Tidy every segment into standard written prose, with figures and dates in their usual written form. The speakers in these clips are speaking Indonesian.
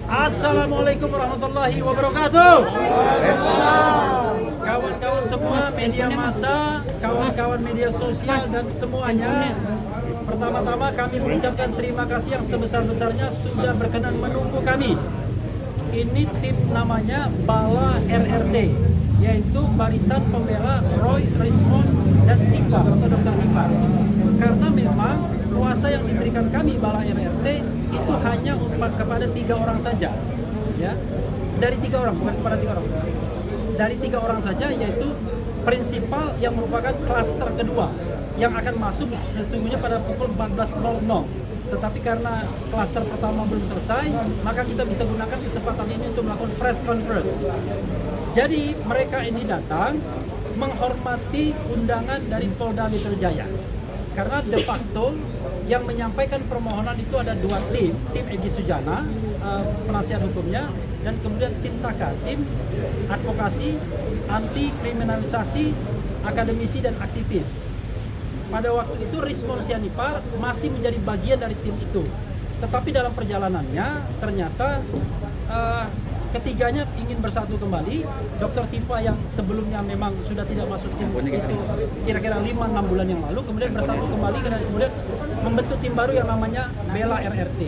Assalamualaikum warahmatullahi wabarakatuh. Kawan-kawan semua media massa, kawan-kawan media sosial dan semuanya. Pertama-tama kami mengucapkan terima kasih yang sebesar-besarnya sudah berkenan menunggu kami. Ini tim namanya Bala RRT, yaitu Barisan Pembela Roy, Rismond, dan Tifa atau Dr. Tifa. Karena memang kuasa yang diberikan kami Bala RRT itu hanya kepada 3 orang saja, ya, dari 3 orang, bukan kepada 3 orang, dari 3 orang saja, yaitu prinsipal yang merupakan klaster kedua yang akan masuk sesungguhnya pada pukul 14.00. Tetapi karena klaster pertama belum selesai, maka kita bisa gunakan kesempatan ini untuk melakukan press conference. Jadi mereka ini datang menghormati undangan dari Polda Metro Jaya. Karena de facto yang menyampaikan permohonan itu ada 2 tim Egy Sujana, penasihat hukumnya, dan kemudian tim TAKA, tim advokasi anti kriminalisasi akademisi dan aktivis. Pada waktu itu Rismond Sianipar masih menjadi bagian dari tim itu. Tetapi dalam perjalanannya ternyata ketiganya ingin bersatu kembali. Dr. Tifa yang sebelumnya memang sudah tidak masuk tim itu kira-kira 5-6 bulan yang lalu, kemudian bersatu kembali dan kemudian membentuk tim baru yang namanya Bela RRT.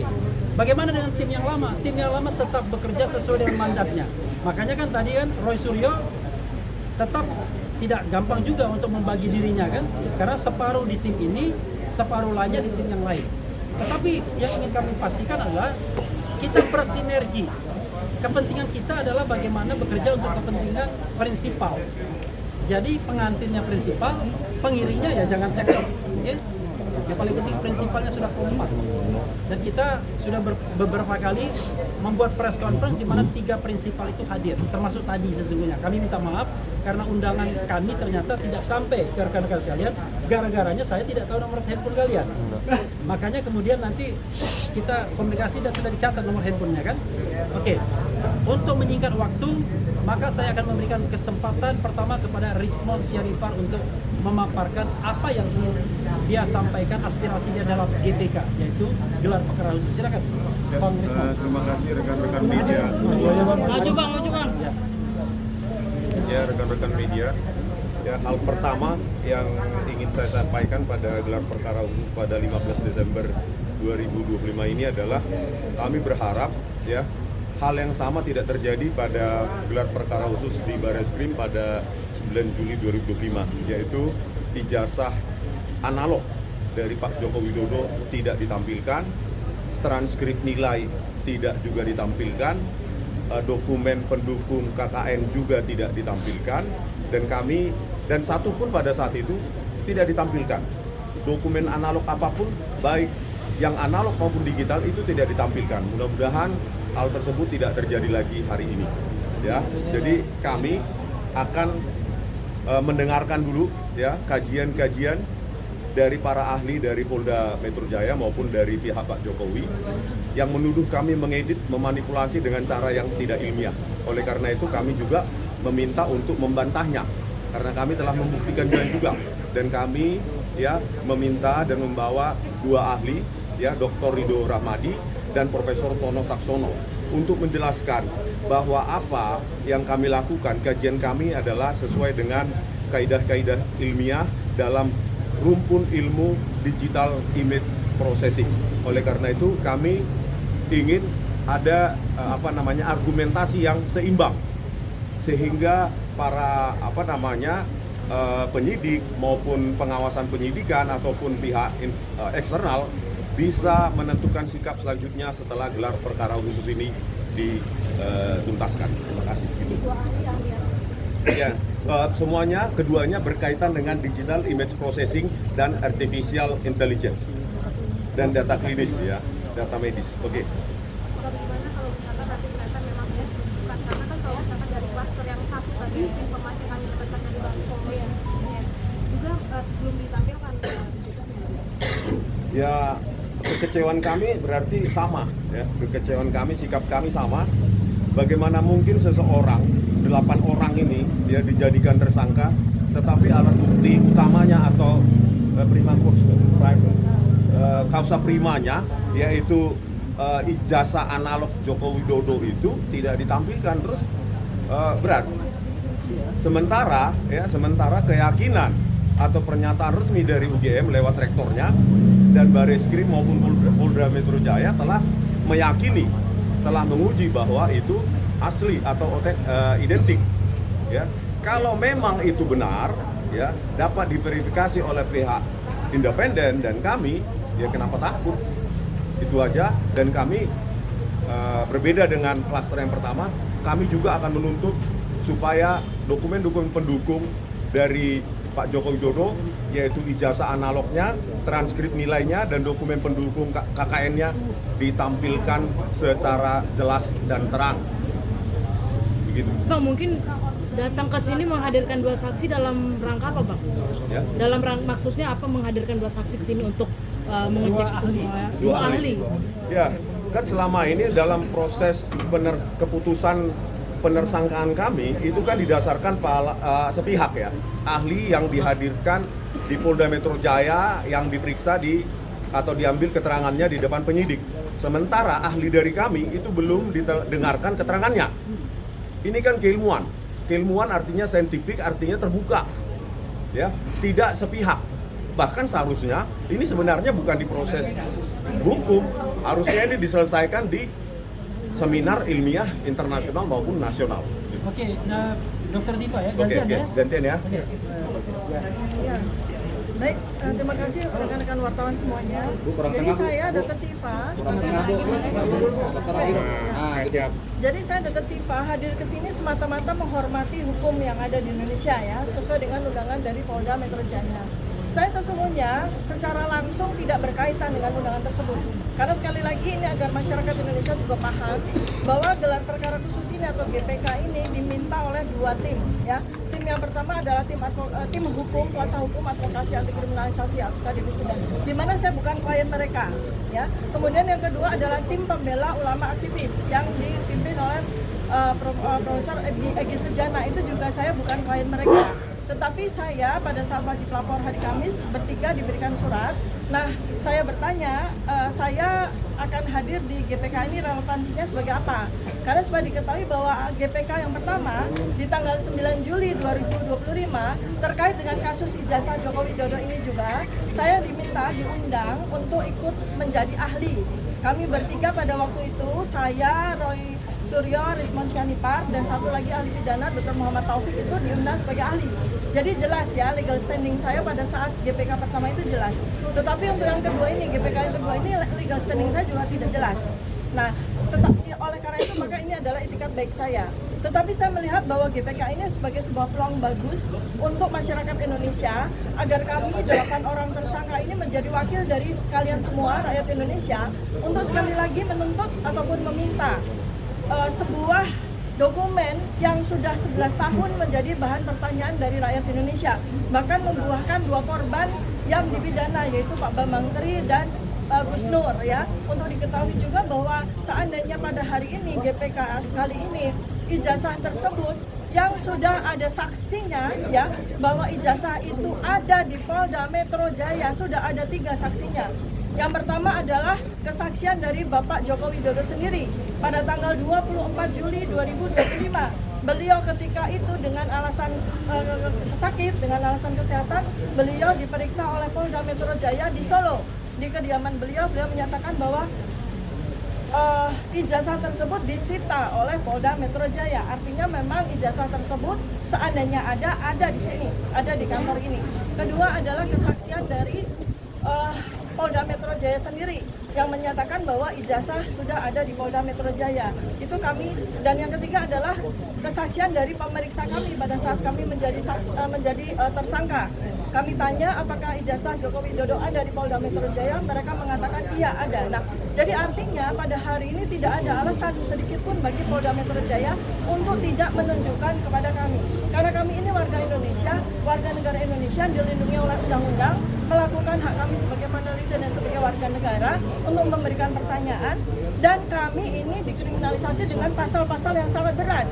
Bagaimana dengan tim yang lama? Tim yang lama tetap bekerja sesuai dengan mandatnya. Makanya kan tadi kan Roy Suryo tetap tidak gampang juga untuk membagi dirinya kan, karena separuh di tim ini, separuh lainnya di tim yang lain. Tetapi yang ingin kami pastikan adalah kita bersinergi. Kepentingan kita adalah bagaimana bekerja untuk kepentingan prinsipal. Jadi pengantinnya prinsipal, pengiringnya ya jangan cek. Ya. Yang paling penting prinsipalnya sudah kompak. Dan kita sudah beberapa kali membuat press conference di mana 3 prinsipal itu hadir, termasuk tadi sesungguhnya. Kami minta maaf karena undangan kami ternyata tidak sampai ke rekan-rekan sekalian. Gara-garanya saya tidak tahu nomor handphone kalian. Makanya kemudian nanti kita komunikasi dan sudah dicatat nomor handphonenya kan. Oke. Untuk menyingkat waktu, maka saya akan memberikan kesempatan pertama kepada Rismond Sianipar untuk memaparkan apa yang ingin dia sampaikan aspirasinya dalam GPK, yaitu gelar perkara khusus. Silakan, Bang Rismond. Terima kasih rekan-rekan media. Maju bang. Ya, rekan-rekan media. Ya, hal pertama yang ingin saya sampaikan pada gelar perkara khusus pada 15 Desember 2025 ini adalah kami berharap ya hal yang sama tidak terjadi pada gelar perkara khusus di Barreskrim pada 9 Juli 2025, yaitu ijazah analog dari Pak Joko Widodo tidak ditampilkan, transkrip nilai tidak juga ditampilkan, dokumen pendukung KKN juga tidak ditampilkan, dan satu pun pada saat itu tidak ditampilkan. Dokumen analog apapun, baik yang analog maupun digital, itu tidak ditampilkan. Mudah-mudahan hal tersebut tidak terjadi lagi hari ini. Ya, jadi kami akan mendengarkan dulu ya kajian-kajian dari para ahli dari Polda Metro Jaya maupun dari pihak Pak Jokowi yang menuduh kami mengedit, memanipulasi dengan cara yang tidak ilmiah. Oleh karena itu kami juga meminta untuk membantahnya karena kami telah membuktikan juga, dan kami ya meminta dan membawa 2 ahli ya, Dr. Ridho Rahmadi dan Profesor Tono Saksono untuk menjelaskan bahwa apa yang kami lakukan, kajian kami adalah sesuai dengan kaidah-kaidah ilmiah dalam rumpun ilmu digital image processing. Oleh karena itu kami ingin ada argumentasi yang seimbang sehingga para penyidik maupun pengawasan penyidikan ataupun pihak eksternal bisa menentukan sikap selanjutnya setelah gelar perkara khusus ini dituntaskan. Terima kasih. Ya, semuanya keduanya berkaitan dengan digital image processing dan artificial intelligence dan data klinis ya, data medis. Oke. Bagaimana kalau misalkan nanti ternyata memang ya bukan, karena kan kalau misalkan dari klaster yang satu tadi informasi yang kami dapatkan dari Bang Komo juga belum ditampilkan. Ya, kekecewaan kami berarti sama ya, kekecewaan kami, sikap kami sama. Bagaimana mungkin seseorang 8 orang ini dia dijadikan tersangka tetapi alat bukti utamanya atau causa primanya yaitu ijazah analog Joko Widodo itu tidak ditampilkan, terus berat. Sementara keyakinan atau pernyataan resmi dari UGM lewat rektornya dan Bareskrim maupun Polda Metro Jaya telah meyakini, telah menguji bahwa itu asli atau identik. Ya, kalau memang itu benar, ya dapat diverifikasi oleh pihak independen dan kami, ya kenapa takut? Itu aja. Dan kami berbeda dengan klaster yang pertama, kami juga akan menuntut supaya dokumen-dokumen pendukung dari Pak Joko Widodo, yaitu ijazah analognya, transkrip nilainya, dan dokumen pendukung KKN-nya ditampilkan secara jelas dan terang. Begitu. Bang, mungkin datang ke sini menghadirkan 2 saksi dalam rangka apa, Bang? Ya. Dalam rangka maksudnya apa menghadirkan 2 saksi ke sini untuk mengecek semua Dua ahli. Ya, kan selama ini dalam proses keputusan penersangkaan kami itu kan didasarkan sepihak ya, ahli yang dihadirkan di Polda Metro Jaya yang diperiksa atau diambil keterangannya di depan penyidik. Sementara ahli dari kami itu belum didengarkan keterangannya. Ini kan keilmuan. Keilmuan artinya saintifik, artinya terbuka. Ya, tidak sepihak. Bahkan seharusnya ini sebenarnya bukan di proses hukum, harusnya ini diselesaikan di seminar ilmiah internasional maupun nasional. Oke, nah Dokter Dipa ya, Oke, gantian ya. gantian ya. Oke. Ya. Baik, terima kasih rekan-rekan wartawan semuanya. Jadi saya Dr. Tifa. Jadi saya Dr. Tifa hadir ke sini semata-mata menghormati hukum yang ada di Indonesia ya, sesuai dengan undangan dari Polda Metro Jaya. Saya sesungguhnya secara langsung tidak berkaitan dengan undangan tersebut. Karena sekali lagi ini agar masyarakat Indonesia juga paham bahwa gelar perkara khusus ini atau GPK ini diminta oleh 2 tim ya. Tim yang pertama adalah tim hukum, kuasa hukum advokasi anti kriminalisasi atau KDP Sedang, di mana saya bukan klien mereka ya. Kemudian yang kedua adalah tim pembela ulama aktivis yang dipimpin oleh Profesor Egy Sujana, itu juga saya bukan klien mereka. Tetapi saya pada saat wajib lapor hari Kamis bertiga diberikan surat. Nah, saya bertanya, saya akan hadir di GPK ini relevansinya sebagai apa? Karena sudah diketahui bahwa GPK yang pertama di tanggal 9 Juli 2025 terkait dengan kasus ijazah Joko Widodo ini juga, saya diundang untuk ikut menjadi ahli. Kami bertiga pada waktu itu, saya, Roy Suryo, Rismon Syanipar, dan satu lagi ahli pidana Dr. Muhammad Taufik itu diundang sebagai ahli. Jadi jelas ya, legal standing saya pada saat GPK pertama itu jelas. Tetapi untuk yang kedua ini, GPK yang kedua ini legal standing saya juga tidak jelas. Nah, tetapi oleh karena itu maka ini adalah itikat baik saya. Tetapi saya melihat bahwa GPK ini sebagai sebuah peluang bagus untuk masyarakat Indonesia agar kami 8 orang tersangka ini menjadi wakil dari sekalian semua rakyat Indonesia untuk sekali lagi menuntut ataupun meminta sebuah dokumen yang sudah 11 tahun menjadi bahan pertanyaan dari rakyat Indonesia, bahkan membuahkan 2 korban yang dipidana, yaitu Pak Bambang Tri dan Gus Nur ya. Untuk diketahui juga bahwa seandainya pada hari ini GPK sekali ini ijazah tersebut yang sudah ada saksinya ya, bahwa ijazah itu ada di Polda Metro Jaya, sudah ada 3 saksinya. Yang pertama adalah kesaksian dari Bapak Joko Widodo sendiri pada tanggal 24 Juli 2025. Beliau ketika itu dengan alasan sakit, dengan alasan kesehatan, beliau diperiksa oleh Polda Metro Jaya di Solo. Di kediaman beliau menyatakan bahwa ijazah tersebut disita oleh Polda Metro Jaya. Artinya memang ijazah tersebut seandainya ada di sini, ada di kantor ini. Kedua adalah kesaksian dari Polda Metro Jaya sendiri yang menyatakan bahwa ijazah sudah ada di Polda Metro Jaya. Itu kami. Dan yang ketiga adalah kesaksian dari pemeriksa kami pada saat kami menjadi tersangka. Kami tanya apakah ijazah Joko Widodo ada di Polda Metro Jaya, mereka mengatakan iya ada. Nah, jadi artinya pada hari ini tidak ada alasan sedikit pun bagi Polda Metro Jaya untuk tidak menunjukkan kepada kami. Karena kami ini warga Indonesia, warga negara Indonesia yang dilindungi oleh undang-undang, melakukan hak kami sebagai peneliti dan sebagai warga negara untuk memberikan pertanyaan, dan kami ini dikriminalisasi dengan pasal-pasal yang sangat berat.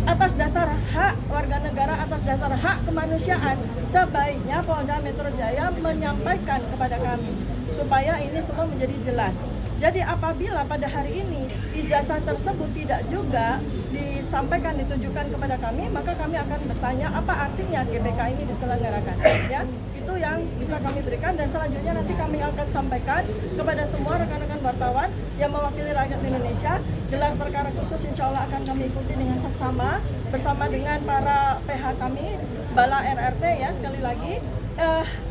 Atas dasar hak warga negara, atas dasar hak kemanusiaan, sebaiknya Polda Metro Jaya menyampaikan kepada kami supaya ini semua menjadi jelas. Jadi apabila pada hari ini ijazah tersebut tidak juga disampaikan, ditujukan kepada kami, maka kami akan bertanya apa artinya GBK ini diselenggarakan. Ya, itu yang bisa kami berikan, dan selanjutnya nanti kami akan sampaikan kepada semua rekan-rekan wartawan yang mewakili rakyat Indonesia. Gelar perkara khusus insya Allah akan kami ikuti dengan saksama bersama dengan para PH kami, Bala RRT ya, sekali lagi.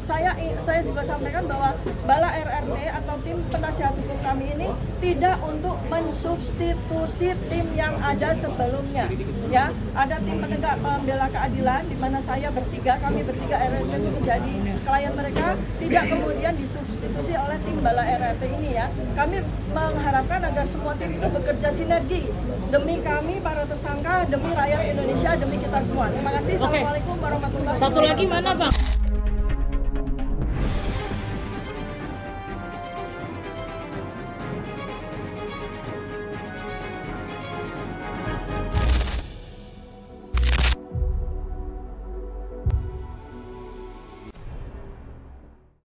Saya juga sampaikan bahwa Bala RRT atau tim penasihat hukum kami ini tidak untuk mensubstitusi tim yang ada sebelumnya. Ya, ada tim penegak pembela keadilan di mana kami bertiga RRT itu menjadi klien mereka, tidak kemudian disubstitusi oleh tim Bala RRT ini ya. Kami mengharapkan agar semua tim itu bekerja sinergi demi kami para tersangka, demi rakyat Indonesia, demi kita semua. Terima kasih. Assalamualaikum warahmatullahi wabarakatuh. Satu lagi mana Bang?